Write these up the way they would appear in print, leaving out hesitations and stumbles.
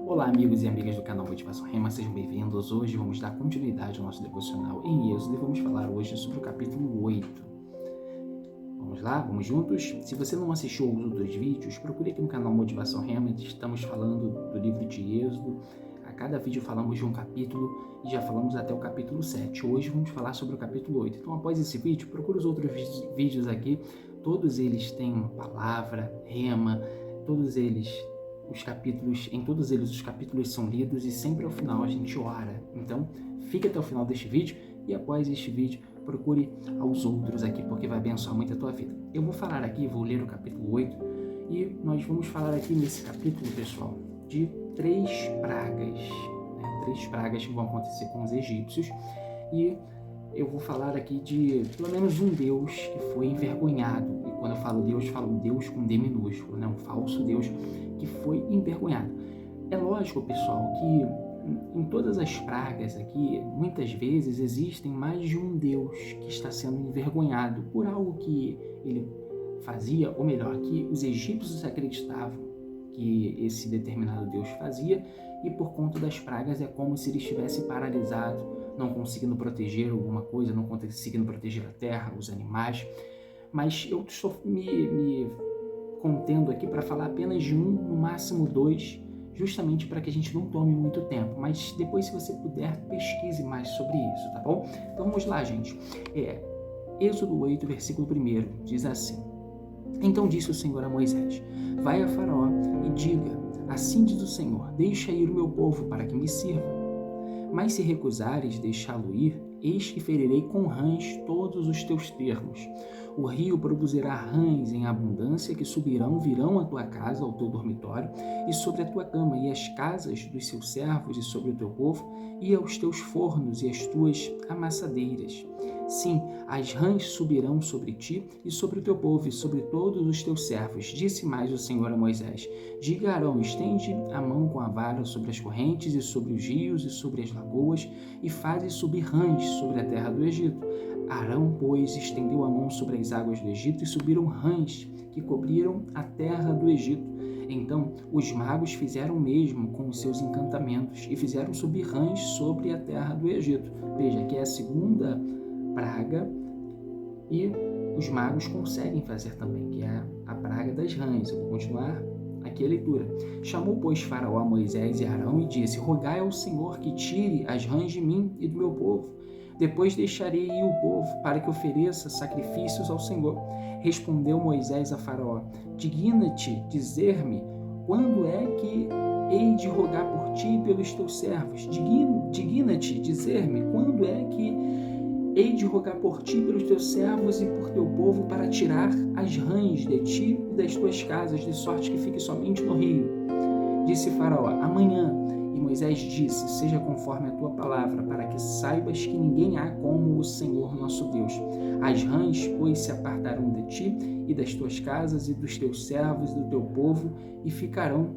Olá, amigos e amigas do canal Motivação Rema, sejam bem-vindos. Hoje vamos dar continuidade ao nosso devocional em Êxodo e vamos falar hoje sobre o capítulo 8. Vamos lá? Vamos juntos? Se você não assistiu aos outros vídeos, procure aqui no canal Motivação Rema. Estamos falando do livro de Êxodo. A cada vídeo falamos de um capítulo e já falamos até o capítulo 7. Hoje vamos falar sobre o capítulo 8. Então, após esse vídeo, procure os outros vídeos aqui. Todos eles têm uma palavra, rema, em todos eles os capítulos são lidos e sempre ao final a gente ora. Então, fique até o final deste vídeo e após este vídeo procure aos outros aqui, porque vai abençoar muito a tua vida. Eu vou falar aqui, vou ler o capítulo 8 e nós vamos falar aqui nesse capítulo, pessoal, de três pragas, três pragas que vão acontecer com os egípcios e eu vou falar aqui de pelo menos um Deus que foi envergonhado. E quando eu falo Deus com D minúsculo, um falso Deus que foi envergonhado. É lógico, pessoal, que em todas as pragas aqui, muitas vezes existem mais de um Deus que está sendo envergonhado por algo que ele fazia, ou melhor, que os egípcios acreditavam que esse determinado Deus fazia, e por conta das pragas é como se ele estivesse paralisado, não conseguindo proteger alguma coisa, não conseguindo proteger a terra, os animais. Mas eu estou me contendo aqui para falar apenas de um, no máximo dois, justamente para que a gente não tome muito tempo. Mas depois, se você puder, pesquise mais sobre isso, tá bom? Então vamos lá, gente. Êxodo 8, versículo 1, diz assim: Então disse o Senhor a Moisés: Vai a Faraó e diga, assim diz o Senhor, deixa ir o meu povo para que me sirva. Mas se recusares deixá-lo ir, eis que ferirei com rãs todos os teus termos. O rio produzirá rãs em abundância que virão à tua casa, ao teu dormitório, e sobre a tua cama, e às casas dos seus servos, e sobre o teu povo, e aos teus fornos e às tuas amassadeiras. Sim, as rãs subirão sobre ti e sobre o teu povo e sobre todos os teus servos. Disse mais o Senhor a Moisés: Diga a Arão, estende a mão com a vara sobre as correntes e sobre os rios e sobre as lagoas e faze subir rãs sobre a terra do Egito. Arão, pois, estendeu a mão sobre as águas do Egito e subiram rãs que cobriram a terra do Egito. Então os magos fizeram o mesmo com os seus encantamentos e fizeram subir rãs sobre a terra do Egito. Veja que é a segunda praga e os magos conseguem fazer também, que é a praga das rãs. Eu vou continuar aqui a leitura. Chamou, pois, Faraó a Moisés e Arão e disse: Rogai ao Senhor que tire as rãs de mim e do meu povo. Depois deixarei ir o povo para que ofereça sacrifícios ao Senhor. Respondeu Moisés a Faraó: Digna-te dizer-me quando é que hei de rogar por ti e pelos teus servos? Digna-te dizer-me quando é que hei de rogar por ti, pelos teus servos e por teu povo, para tirar as rãs de ti e das tuas casas, de sorte que fique somente no rio. Disse Faraó: Amanhã. E Moisés disse: Seja conforme a tua palavra, para que saibas que ninguém há como o Senhor nosso Deus. As rãs, pois, se apartarão de ti e das tuas casas e dos teus servos e do teu povo, e ficarão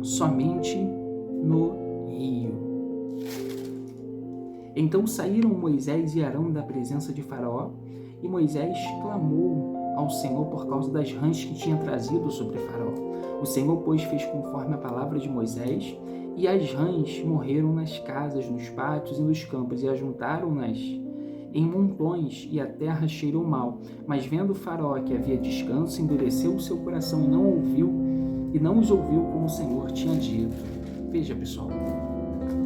somente no rio. Então saíram Moisés e Arão da presença de Faraó, e Moisés clamou ao Senhor por causa das rãs que tinha trazido sobre Faraó. O Senhor, pois, fez conforme a palavra de Moisés, e as rãs morreram nas casas, nos pátios e nos campos, e ajuntaram-nas em montões, e a terra cheirou mal. Mas vendo Faraó que havia descanso, endureceu o seu coração e não os ouviu como o Senhor tinha dito. Veja, pessoal,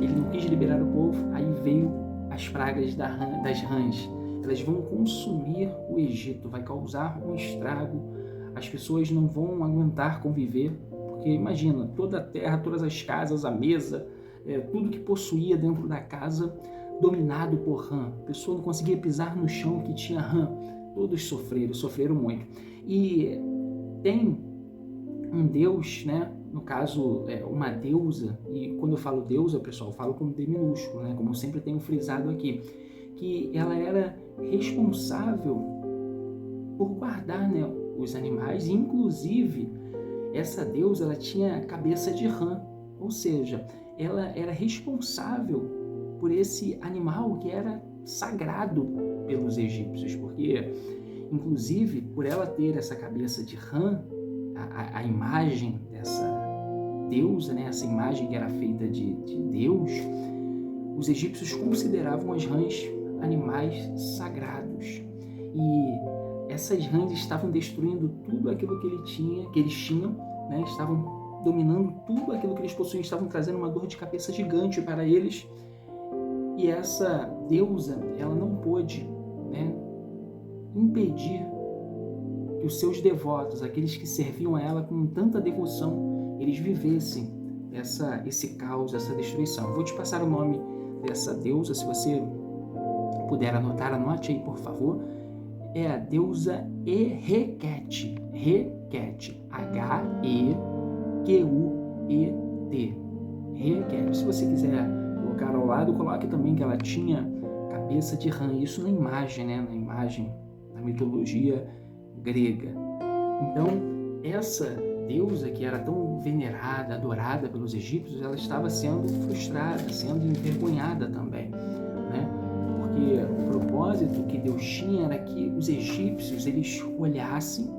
ele não quis liberar o povo, aí veio as pragas das rãs. Elas vão consumir o Egito, vai causar um estrago, as pessoas não vão aguentar conviver, porque imagina, toda a terra, todas as casas, a mesa, tudo que possuía dentro da casa, dominado por rã. A pessoa não conseguia pisar no chão que tinha rã. Todos sofreram muito. E tem um Deus, no caso, uma deusa, e quando eu falo deusa, pessoal, eu falo com D minúsculo, como eu sempre tenho frisado aqui, que ela era responsável por guardar, os animais, e inclusive essa deusa, ela tinha cabeça de rã, ou seja, ela era responsável por esse animal que era sagrado pelos egípcios, porque inclusive por ela ter essa cabeça de rã, a imagem deusa, né, essa imagem que era feita de Deus, os egípcios consideravam as rãs animais sagrados. E essas rãs estavam destruindo tudo aquilo que eles tinham, né, estavam dominando tudo aquilo que eles possuíam, estavam trazendo uma dor de cabeça gigante para eles. E essa deusa, ela não pôde, né, impedir que os seus devotos, aqueles que serviam a ela com tanta devoção, eles vivessem esse caos, essa destruição. Eu vou te passar o nome dessa deusa, se você puder anotar, anote aí, por favor. É a deusa Heqet, Heqet, H-E-Q-U-E-T, Heqet. Se você quiser colocar ao lado, coloque também que ela tinha cabeça de rã, isso na imagem, né? Na imagem da mitologia grega. Então, essa deusa que era tão venerada, adorada pelos egípcios, ela estava sendo frustrada, sendo envergonhada também, né? Porque o propósito que Deus tinha era que os egípcios, eles olhassem,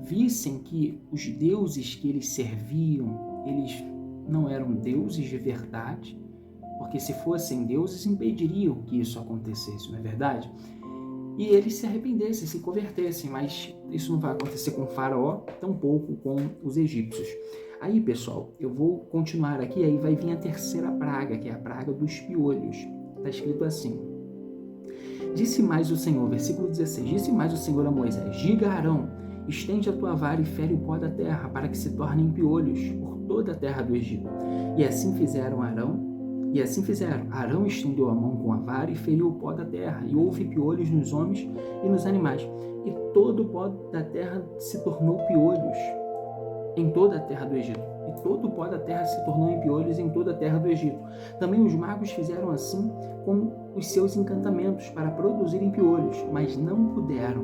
vissem que os deuses que eles serviam, eles não eram deuses de verdade, porque se fossem deuses, impediriam que isso acontecesse, não é verdade? E eles se arrependessem, se convertessem, mas isso não vai acontecer com o faraó, tampouco com os egípcios. Aí, pessoal, eu vou continuar aqui, aí vai vir a terceira praga, que é a praga dos piolhos. Está escrito assim: disse mais o Senhor, versículo 16, disse mais o Senhor a Moisés: diga a Arão, estende a tua vara e fere o pó da terra, para que se tornem piolhos por toda a terra do Egito. E assim fizeram Arão. E assim fizeram. Arão estendeu a mão com a vara e feriu o pó da terra, e houve piolhos nos homens e nos animais. E todo o pó da terra se tornou piolhos em toda a terra do Egito. E todo o pó da terra se tornou em piolhos em toda a terra do Egito. Também os magos fizeram assim com os seus encantamentos para produzirem piolhos, mas não puderam.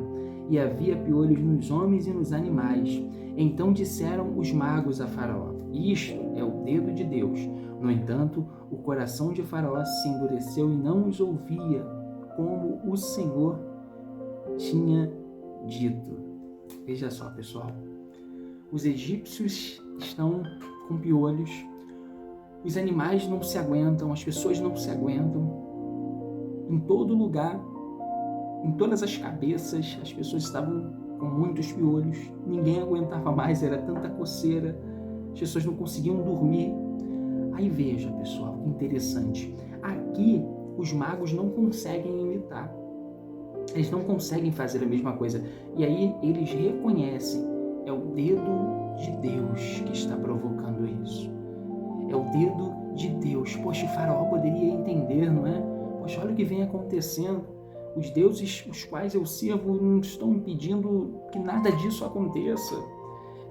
E havia piolhos nos homens e nos animais. Então disseram os magos a Faraó: isto é o dedo de Deus. No entanto, o coração de Faraó se endureceu e não os ouvia, como o Senhor tinha dito. Veja só, pessoal. Os egípcios estão com piolhos, os animais não se aguentam, as pessoas não se aguentam. Em todo lugar, em todas as cabeças, as pessoas estavam com muitos piolhos. Ninguém aguentava mais, era tanta coceira, as pessoas não conseguiam dormir. Aí veja, pessoal, que interessante. Aqui, os magos não conseguem imitar. Eles não conseguem fazer a mesma coisa. E aí, eles reconhecem. É o dedo de Deus que está provocando isso. É o dedo de Deus. Poxa, o faraó poderia entender, não é? Poxa, olha o que vem acontecendo. Os deuses os quais eu sirvo não estão impedindo que nada disso aconteça.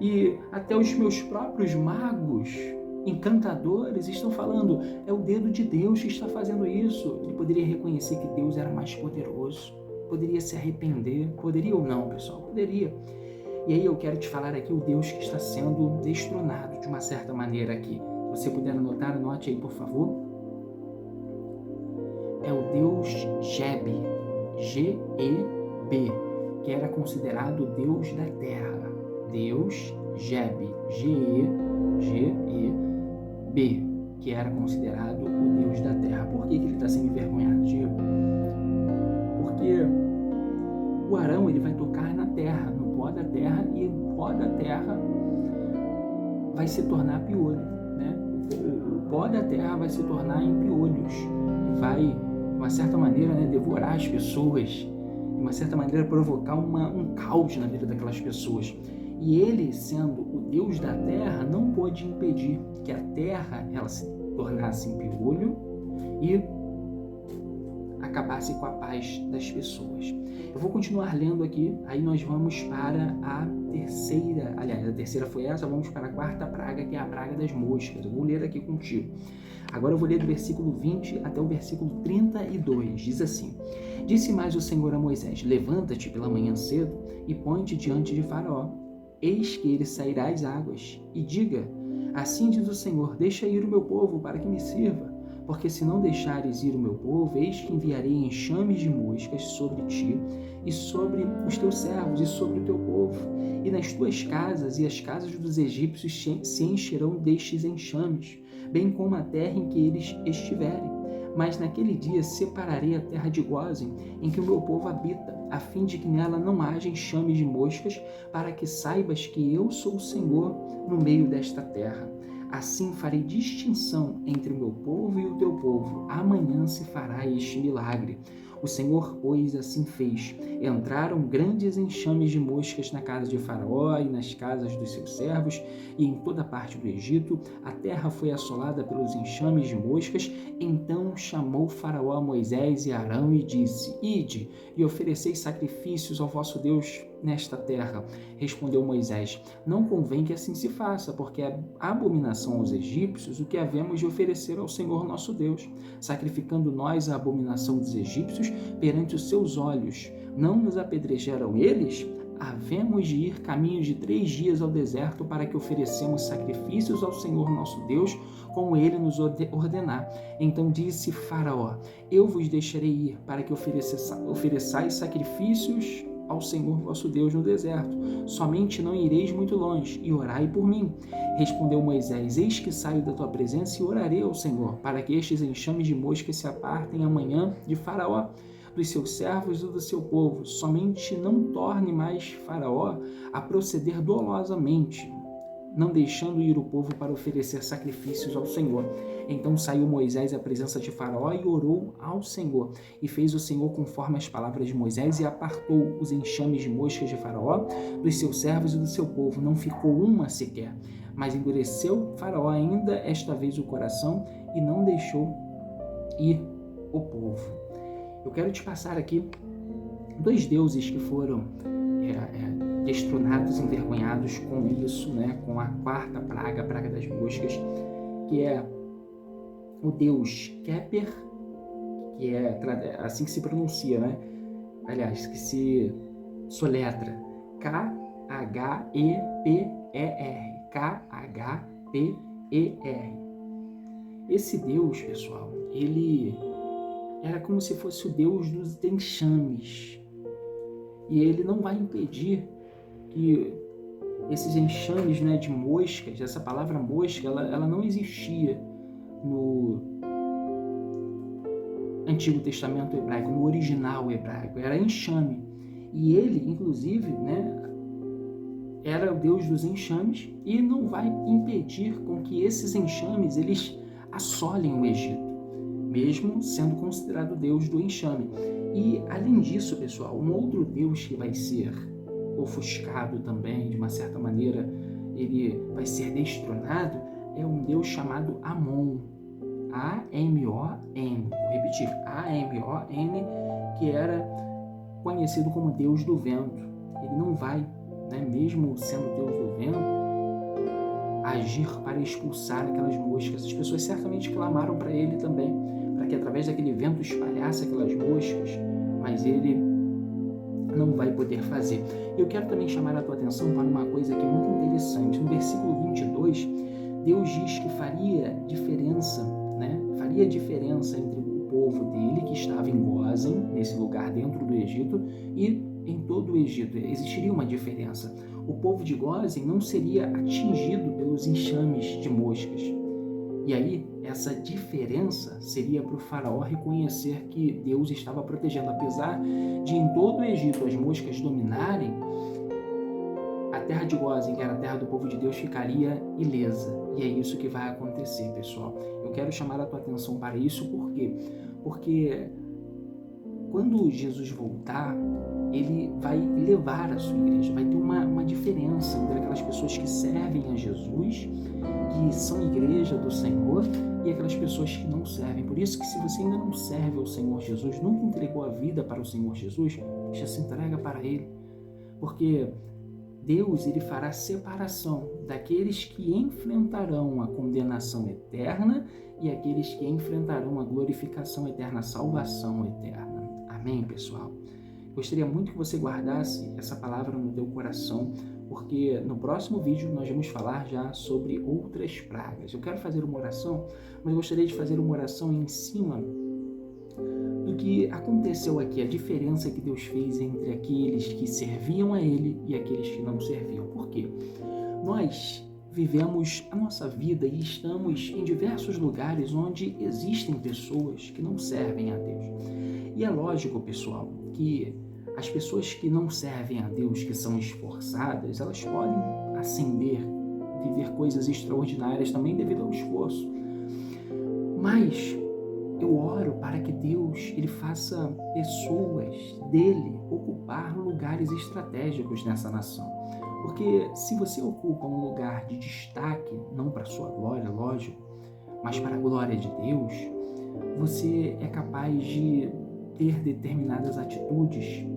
E até os meus próprios magos, encantadores, estão falando, é o dedo de Deus que está fazendo isso. Ele poderia reconhecer que Deus era mais poderoso, poderia se arrepender, poderia ou não, pessoal? Poderia. E aí eu quero te falar aqui o Deus que está sendo destronado de uma certa maneira aqui. Se você puder anotar, anote aí, por favor. É o Deus Geb, G-E-B, que era considerado o Deus da terra. Deus Geb, G-E-G-E-B, que era considerado o Deus da terra. Por que ele está sendo envergonhado, Diego? Porque o Arão, ele vai tocar na terra, no pó da terra, e o pó da terra vai se tornar piolho, né? O pó da terra vai se tornar em piolhos e vai, de uma certa maneira, né, devorar as pessoas, de uma certa maneira provocar um caos na vida daquelas pessoas. E ele, sendo o Deus da terra, não pôde impedir que a terra ela se tornasse em piolho e acabasse com a paz das pessoas. Eu vou continuar lendo aqui, aí nós vamos para a terceira, aliás, a terceira foi essa, vamos para a quarta praga, que é a praga das moscas. Eu vou ler aqui contigo. Agora eu vou ler do versículo 20 até o versículo 32, diz assim: disse mais o Senhor a Moisés: levanta-te pela manhã cedo e põe-te diante de Faraó, eis que ele sairá às águas, e diga: assim diz o Senhor, deixa ir o meu povo para que me sirva. Porque se não deixares ir o meu povo, eis que enviarei enxames de moscas sobre ti e sobre os teus servos e sobre o teu povo. E nas tuas casas e as casas dos egípcios se encherão destes enxames, bem como a terra em que eles estiverem. Mas naquele dia separarei a terra de Gósen, em que o meu povo habita, a fim de que nela não haja enxames de moscas, para que saibas que eu sou o Senhor no meio desta terra. Assim farei distinção entre o meu povo e o teu povo. Amanhã se fará este milagre. O Senhor, pois, assim fez. Entraram grandes enxames de moscas na casa de Faraó e nas casas dos seus servos e em toda parte do Egito. A terra foi assolada pelos enxames de moscas. Então chamou Faraó a Moisés e Arão e disse: Ide e ofereceis sacrifícios ao vosso Deus nesta terra. Respondeu Moisés: Não convém que assim se faça, porque é abominação aos egípcios o que havemos de oferecer ao Senhor nosso Deus, sacrificando nós a abominação dos egípcios perante os seus olhos. Não nos apedrejaram eles? Havemos de ir caminho de 3 dias ao deserto para que oferecemos sacrifícios ao Senhor nosso Deus, como ele nos ordenar. Então disse Faraó: Eu vos deixarei ir para que ofereçais sacrifícios ao Senhor vosso Deus no deserto. Somente não ireis muito longe, e orai por mim. Respondeu Moisés: Eis que saio da tua presença e orarei ao Senhor, para que estes enxames de moscas se apartem amanhã de Faraó, dos seus servos e do seu povo. Somente não torne mais Faraó a proceder dolosamente, não deixando ir o povo para oferecer sacrifícios ao Senhor. Então saiu Moisés à presença de Faraó e orou ao Senhor. E fez o Senhor conforme as palavras de Moisés e apartou os enxames de moscas de Faraó, dos seus servos e do seu povo. Não ficou uma sequer. Mas endureceu Faraó ainda esta vez o coração e não deixou ir o povo. Eu quero te passar aqui 2 deuses que foram destronados, envergonhados com isso, né? Com a 4ª praga, a praga das moscas, que é o deus Keper, que é assim que se pronuncia, né? Aliás, que se soletra K-H-E-P-E-R. K-H-P-E-R. Esse deus, pessoal, ele era como se fosse o deus dos enxames. E ele não vai impedir que esses enxames, né, de moscas, essa palavra mosca, ela não existia no Antigo Testamento hebraico, no original hebraico, era enxame. E ele, inclusive, né, era o deus dos enxames e não vai impedir com que esses enxames eles assolem o Egito, mesmo sendo considerado Deus do enxame. E, além disso, pessoal, um outro Deus que vai ser ofuscado também, de uma certa maneira, ele vai ser destronado, é um Deus chamado Amon. A-M-O-N. Vou repetir, A-M-O-N, que era conhecido como Deus do vento. Ele não vai, né, mesmo sendo Deus do vento, agir para expulsar aquelas moscas. As pessoas certamente clamaram para ele também, para que através daquele vento espalhasse aquelas moscas, mas ele não vai poder fazer. Eu quero também chamar a tua atenção para uma coisa que é muito interessante. No versículo 22, Deus diz que faria diferença, né? Faria diferença entre o povo dele, que estava em Gósen, nesse lugar dentro do Egito, e em todo o Egito. Existiria uma diferença. O povo de Gósen não seria atingido pelos enxames de moscas. E aí, essa diferença seria para o faraó reconhecer que Deus estava protegendo. Apesar de em todo o Egito as moscas dominarem, a terra de Gósen, que era a terra do povo de Deus, ficaria ilesa. E é isso que vai acontecer, pessoal. Eu quero chamar a tua atenção para isso, por quê? Porque quando Jesus voltar, ele vai levar a sua igreja, vai ter uma diferença entre aquelas pessoas que servem a Jesus, que são igreja do Senhor, e aquelas pessoas que não servem. Por isso que se você ainda não serve ao Senhor Jesus, nunca entregou a vida para o Senhor Jesus, já se entrega para Ele, porque Deus ele fará separação daqueles que enfrentarão a condenação eterna e aqueles que enfrentarão a glorificação eterna, a salvação eterna. Amém, pessoal? Gostaria muito que você guardasse essa palavra no teu coração, porque no próximo vídeo nós vamos falar já sobre outras pragas. Eu quero fazer uma oração, mas gostaria de fazer uma oração em cima do que aconteceu aqui, a diferença que Deus fez entre aqueles que serviam a Ele e aqueles que não serviam. Por quê? Nós vivemos a nossa vida e estamos em diversos lugares onde existem pessoas que não servem a Deus. E é lógico, pessoal, que as pessoas que não servem a Deus, que são esforçadas, elas podem ascender, viver coisas extraordinárias também devido ao esforço. Mas eu oro para que Deus ele faça pessoas dele ocupar lugares estratégicos nessa nação. Porque se você ocupa um lugar de destaque, não para a sua glória, lógico, mas para a glória de Deus, você é capaz de ter determinadas atitudes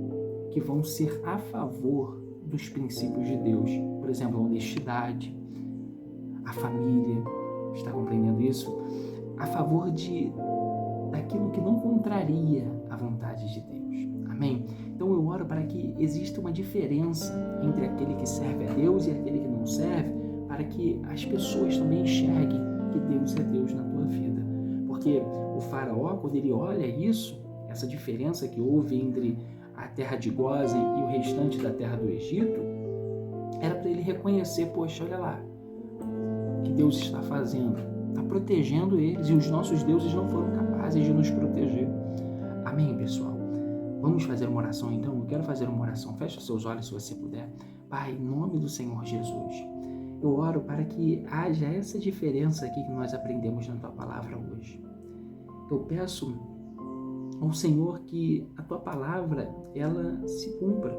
que vão ser a favor dos princípios de Deus. Por exemplo, a honestidade, a família, está compreendendo isso? A favor daquilo que não contraria a vontade de Deus. Amém? Então eu oro para que exista uma diferença entre aquele que serve a Deus e aquele que não serve, para que as pessoas também enxerguem que Deus é Deus na tua vida. Porque o faraó, quando ele olha isso, essa diferença que houve entre a terra de Gósen e o restante da terra do Egito, era para ele reconhecer, poxa, olha lá, o que Deus está fazendo, está protegendo eles, e os nossos deuses não foram capazes de nos proteger. Amém, pessoal? Vamos fazer uma oração então? Eu quero fazer uma oração. Feche os seus olhos se você puder. Pai, em nome do Senhor Jesus, eu oro para que haja essa diferença aqui que nós aprendemos na Tua Palavra hoje. Eu peço ao Senhor que a Tua Palavra, ela se cumpra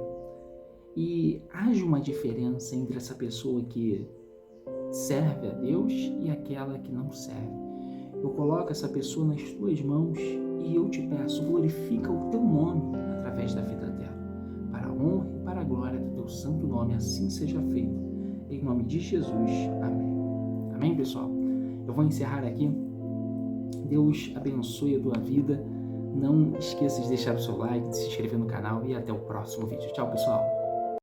e haja uma diferença entre essa pessoa que serve a Deus e aquela que não serve. Eu coloco essa pessoa nas Tuas mãos e eu te peço, glorifica o Teu nome através da vida dela, para a honra e para a glória do Teu santo nome, assim seja feito. Em nome de Jesus, amém. Amém, pessoal? Eu vou encerrar aqui. Deus abençoe a tua vida. Não esqueça de deixar o seu like, de se inscrever no canal e até o próximo vídeo. Tchau, pessoal!